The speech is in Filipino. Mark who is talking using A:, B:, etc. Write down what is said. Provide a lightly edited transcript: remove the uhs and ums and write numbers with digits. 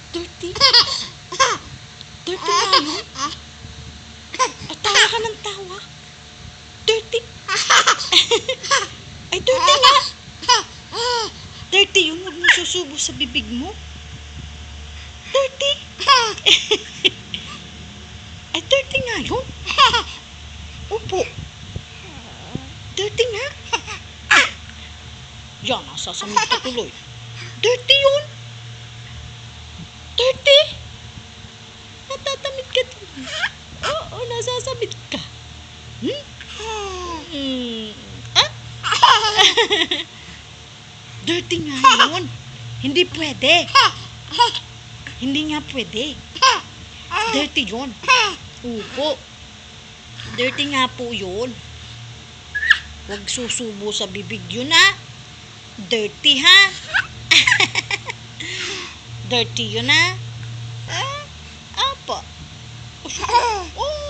A: Dirty? Dirty nga yun? Ay, tawa ka ng tawa. Dirty? Ay, dirty nga. Dirty yun. Huwag mo susubo sa bibig mo. Dirty? Ay, dirty nga yun. Opo. Dirty nga. Yan, nasasamid ka tuloy. Dirty yun. Dirty? Natatamid ka tuloy. Oo, nasasamid ka. Hmm? Ah? Dirty nga yun. Hindi pwede. Hindi nga pwede. Dirty yun. Opo. Dirty nga po yun. Huwag susubo sa bibig yun, ha? Dirty, ha? Dirty yun, ha? Apa? Oh,